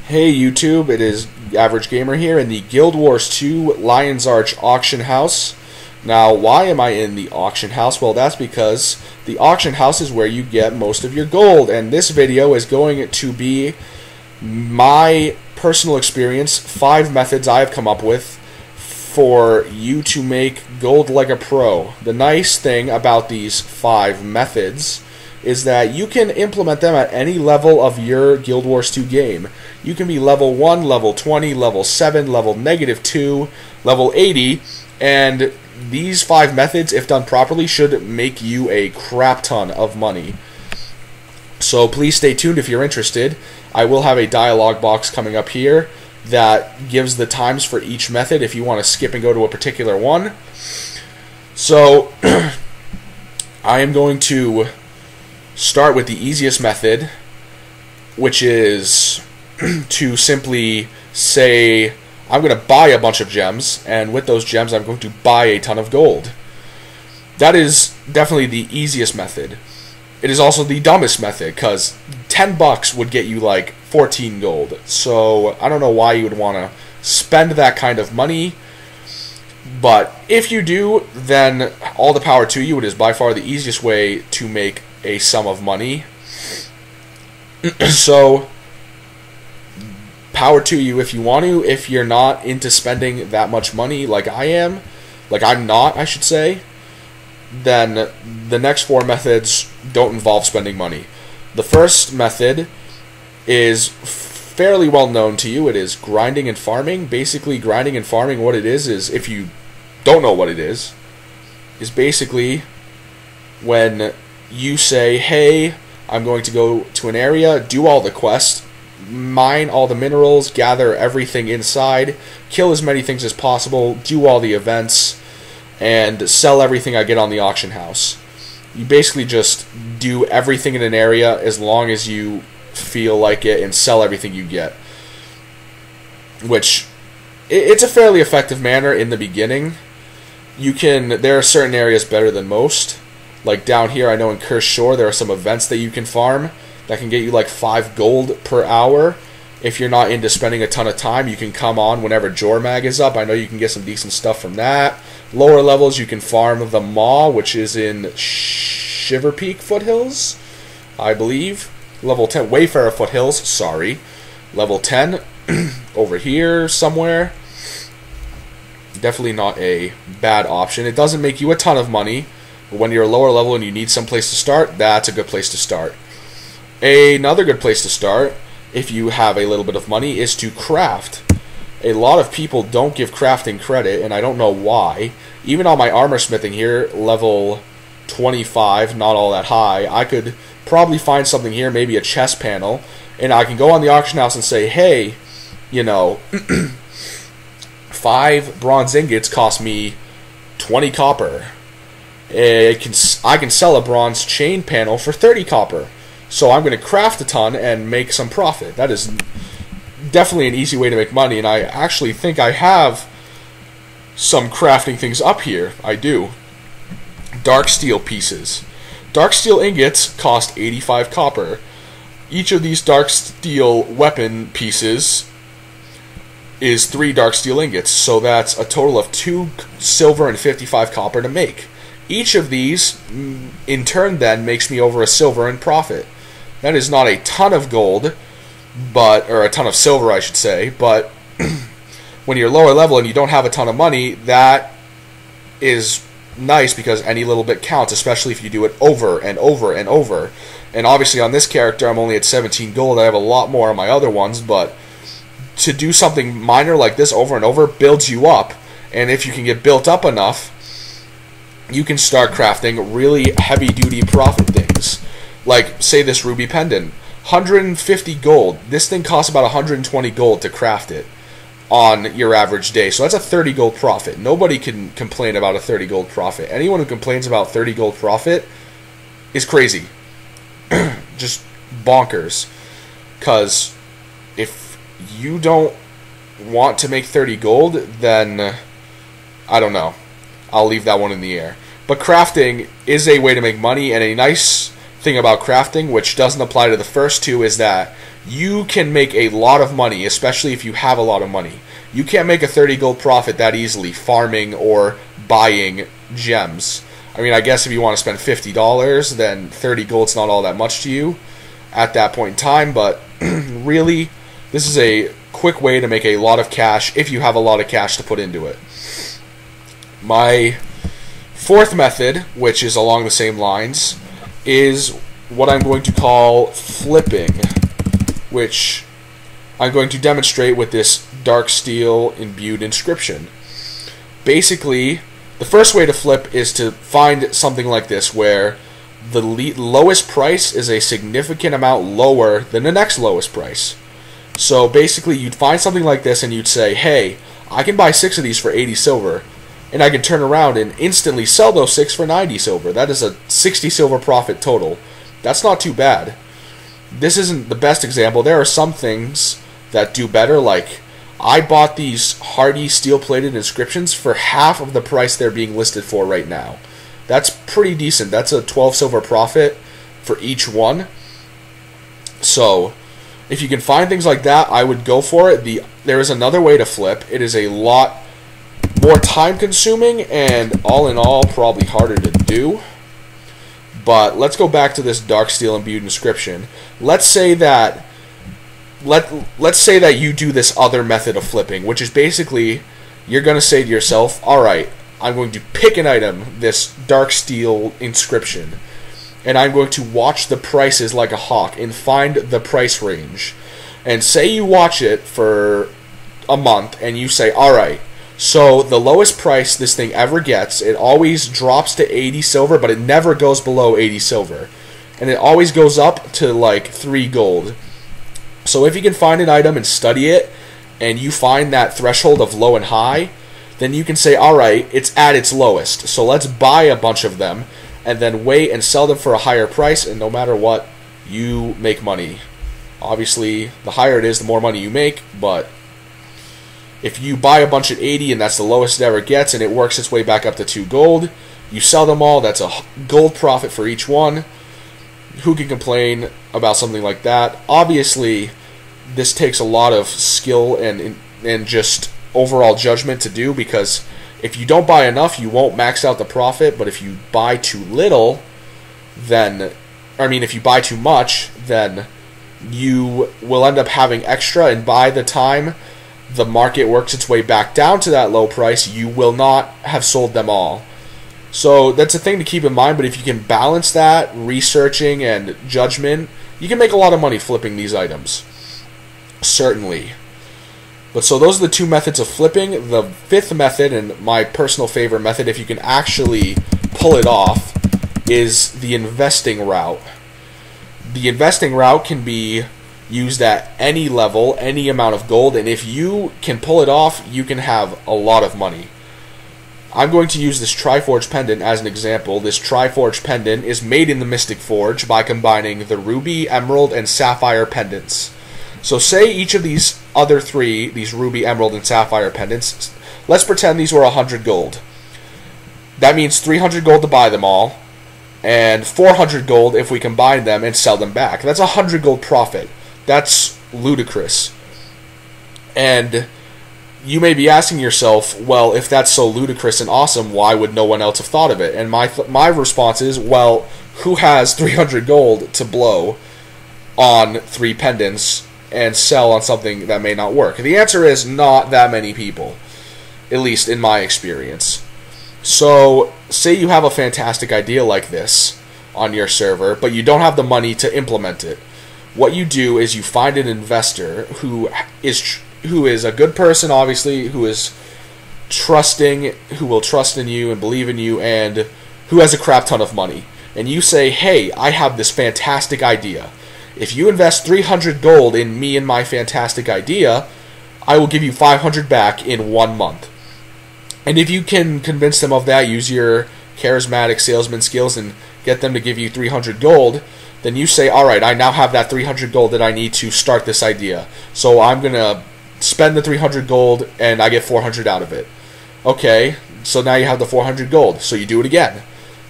Hey YouTube, it is Average Gamer here in the Guild Wars 2 Lion's Arch auction house. Now, why am I in the auction house? Well, that's because the auction house is where you get most of your gold, and this video is going to be my personal experience, 5 methods I have come up with for you to make gold like a pro. The nice thing about these 5 methods is that you can implement them at any level of your Guild Wars 2 game. You can be level 1, level 20, level 7, level -2, level 80, and these 5 methods, if done properly, should make you a crap ton of money. So please stay tuned if you're interested. I will have a dialogue box coming up here that gives the times for each method if you want to skip and go to a particular one. So I am going to start with the easiest method, which is to simply say I'm going to buy a bunch of gems, and with those gems I'm going to buy a ton of gold. That is definitely the easiest method. It is also the dumbest method, because 10 bucks would get you like 14 gold. So I don't know why you would want to spend that kind of money, but if you do, then all the power to you. It is by far the easiest way to make a sum of money. So power to you if you want to. If you're not into spending that much money like I am, like I'm not, I should say, then the next 4 methods don't involve spending money. The first method is fairly well known to you. It is grinding and farming. Basically, grinding and farming, what it is, if you don't know what it is basically when you say, hey, I'm going to go to an area, do all the quests, mine all the minerals, gather everything inside, kill as many things as possible, do all the events, and sell everything I get on the auction house. You basically just do everything in an area as long as you feel like it and sell everything you get. Which, it's a fairly effective manner in the beginning. There are certain areas better than most. Like down here, I know in Cursed Shore there are some events that you can farm that can get you like 5 gold per hour. If you're not into spending a ton of time, you can come on whenever Jormag is up. I know you can get some decent stuff from that. Lower levels, you can farm the Maw, which is in Shiver Peak Foothills, I believe. Level 10, Wayfarer Foothills, sorry. Level 10, over here somewhere. Definitely not a bad option. It doesn't make you a ton of money, but when you're a lower level and you need some place to start, that's a good place to start. Another good place to start, if you have a little bit of money, is to craft. A lot of people don't give crafting credit, and I don't know why. Even on my armor smithing here, level 25, not all that high, I could probably find something here, maybe a chest panel, and I can go on the auction house and say, hey, you know, 5 bronze ingots cost me 20 copper. I can sell a bronze chain panel for 30 copper. So I'm going to craft a ton and make some profit. That is definitely an easy way to make money, and I actually think I have some crafting things up here. I do. Dark steel pieces. Dark steel ingots cost 85 copper. Each of these dark steel weapon pieces is 3 dark steel ingots, so that's a total of 2 silver and 55 copper to make. Each of these, in turn, then makes me over a silver in profit. That is not a ton of gold, or a ton of silver, I should say, but when you're lower level and you don't have a ton of money, that is nice because any little bit counts, especially if you do it over and over and over. And obviously on this character, I'm only at 17 gold. I have a lot more on my other ones, but to do something minor like this over and over builds you up, and if you can get built up enough, you can start crafting really heavy-duty profit things. Like, say this ruby pendant. 150 gold. This thing costs about 120 gold to craft it on your average day. So that's a 30 gold profit. Nobody can complain about a 30 gold profit. Anyone who complains about 30 gold profit is crazy. Just bonkers. Because if you don't want to make 30 gold, then I don't know. I'll leave that one in the air. But crafting is a way to make money, and a nice thing about crafting, which doesn't apply to the first two, is that you can make a lot of money, especially if you have a lot of money. You can't make a 30 gold profit that easily farming or buying gems. I mean, I guess if you want to spend $50, then 30 gold's not all that much to you at that point in time, but really, this is a quick way to make a lot of cash if you have a lot of cash to put into it. My fourth method, which is along the same lines, is what I'm going to call flipping, which I'm going to demonstrate with this dark steel imbued inscription. Basically, the first way to flip is to find something like this, where the lowest price is a significant amount lower than the next lowest price. So basically, you'd find something like this and you'd say, hey, I can buy 6 of these for 80 silver, and I can turn around and instantly sell those 6 for 90 silver. That is a 60 silver profit total. That's not too bad. This isn't the best example. There are some things that do better, like I bought these hardy steel-plated inscriptions for half of the price they're being listed for right now. That's pretty decent. That's a 12 silver profit for each one. So, if you can find things like that, I would go for it. There is another way to flip. It is a lot more time-consuming and, all in all, probably harder to do. But let's go back to this dark steel imbued inscription. Let's say that you do this other method of flipping, which is basically you're going to say to yourself, all right, I'm going to pick an item, this dark steel inscription, and I'm going to watch the prices like a hawk and find the price range. And say you watch it for a month and you say, all right, so the lowest price this thing ever gets, it always drops to 80 silver, but it never goes below 80 silver. And it always goes up to like 3 gold. So if you can find an item and study it, and you find that threshold of low and high, then you can say, alright, it's at its lowest, so let's buy a bunch of them, and then wait and sell them for a higher price, and no matter what, you make money. Obviously, the higher it is, the more money you make, but if you buy a bunch at 80 and that's the lowest it ever gets, and it works its way back up to 2 gold, you sell them all, that's a gold profit for each one. Who can complain about something like that? Obviously, this takes a lot of skill and just overall judgment to do, because if you don't buy enough, you won't max out the profit, but if you buy too little, then, if you buy too much, then you will end up having extra, and by the time the market works its way back down to that low price, you will not have sold them all. So that's a thing to keep in mind, but if you can balance that, researching and judgment, you can make a lot of money flipping these items. Certainly. But so those are the 2 methods of flipping. The 5th method, and my personal favorite method, if you can actually pull it off, is the investing route. The investing route can be used at any level, any amount of gold, and if you can pull it off, you can have a lot of money. I'm going to use this Triforce Pendant as an example. This Triforce Pendant is made in the Mystic Forge by combining the Ruby, Emerald, and Sapphire pendants. So say each of these other 3, these Ruby, Emerald, and Sapphire pendants, let's pretend these were 100 gold. That means 300 gold to buy them all, and 400 gold if we combine them and sell them back. That's 100 gold profit. That's ludicrous. And you may be asking yourself, well, if that's so ludicrous and awesome, why would no one else have thought of it? And my response is, well, who has 300 gold to blow on 3 pendants and sell on something that may not work? The answer is not that many people, at least in my experience. So, say you have a fantastic idea like this on your server, but you don't have the money to implement it. What you do is you find an investor who is a good person, obviously, who is trusting, who will trust in you and believe in you, and who has a crap ton of money. And you say, hey, I have this fantastic idea. If you invest 300 gold in me and my fantastic idea, I will give you 500 back in 1 month. And if you can convince them of that, use your charismatic salesman skills and get them to give you 300 gold, then you say, alright, I now have that 300 gold that I need to start this idea. So I'm going to spend the 300 gold and I get 400 out of it. Okay, so now you have the 400 gold, so you do it again.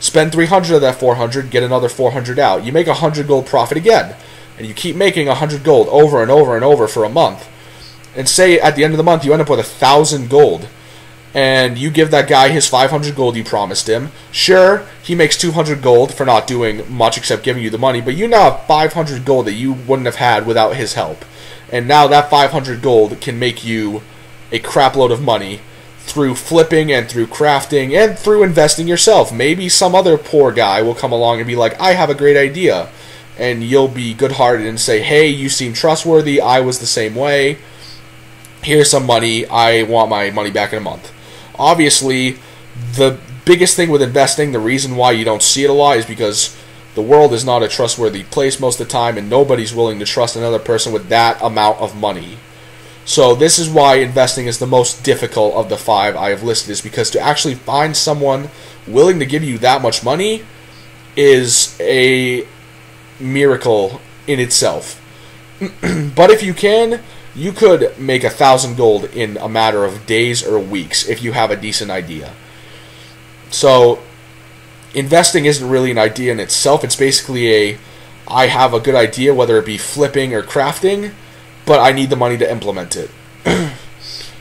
spend 300 of that 400, get another 400 out. You make 100 gold profit again, and you keep making 100 gold over and over and over for a month. And say at the end of the month you end up with 1,000 gold, and you give that guy his 500 gold you promised him. Sure, he makes 200 gold for not doing much except giving you the money, but you now have 500 gold that you wouldn't have had without his help. And now that 500 gold can make you a crapload of money through flipping and through crafting and through investing yourself. Maybe some other poor guy will come along and be like, I have a great idea. And you'll be good-hearted and say, hey, you seem trustworthy, I was the same way. Here's some money, I want my money back in a month. Obviously, the biggest thing with investing, the reason why you don't see it a lot, is because the world is not a trustworthy place most of the time, and nobody's willing to trust another person with that amount of money. So this is why investing is the most difficult of the 5 I have listed, is because to actually find someone willing to give you that much money is a miracle in itself. But if you can, you could make 1,000 gold in a matter of days or weeks if you have a decent idea. So investing isn't really an idea in itself. It's basically I have a good idea, whether it be flipping or crafting, but I need the money to implement it.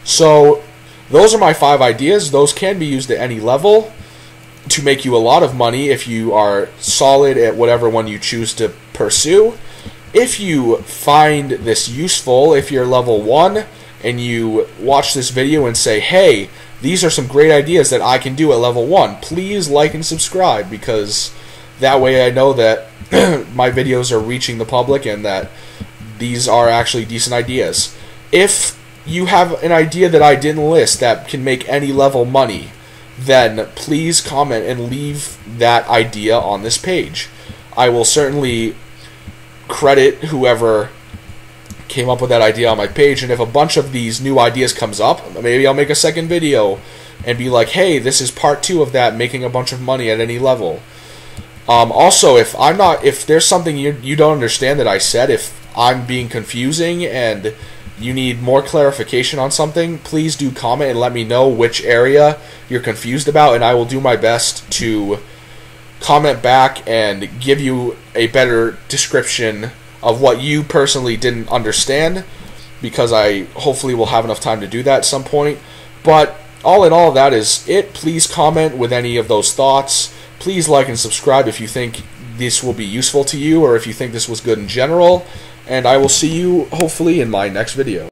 So those are my 5 ideas. Those can be used at any level to make you a lot of money if you are solid at whatever one you choose to pursue. If you find this useful, if you're level 1 and you watch this video and say, hey, these are some great ideas that I can do at level 1, please like and subscribe, because that way I know that my videos are reaching the public and that these are actually decent ideas. If you have an idea that I didn't list that can make any level money, then please comment and leave that idea on this page. I will certainly credit whoever came up with that idea on my page, and if a bunch of these new ideas comes up, maybe I'll make a second video and be like, hey, this is part 2 of that, making a bunch of money at any level. Also, if there's something you don't understand that I said, if I'm being confusing and you need more clarification on something, please do comment and let me know which area you're confused about, and I will do my best to comment back and give you a better description of what you personally didn't understand, because I hopefully will have enough time to do that at some point. But all in all, that is it. Please comment with any of those thoughts. Please like and subscribe if you think this will be useful to you, or if you think this was good in general. And I will see you hopefully in my next video.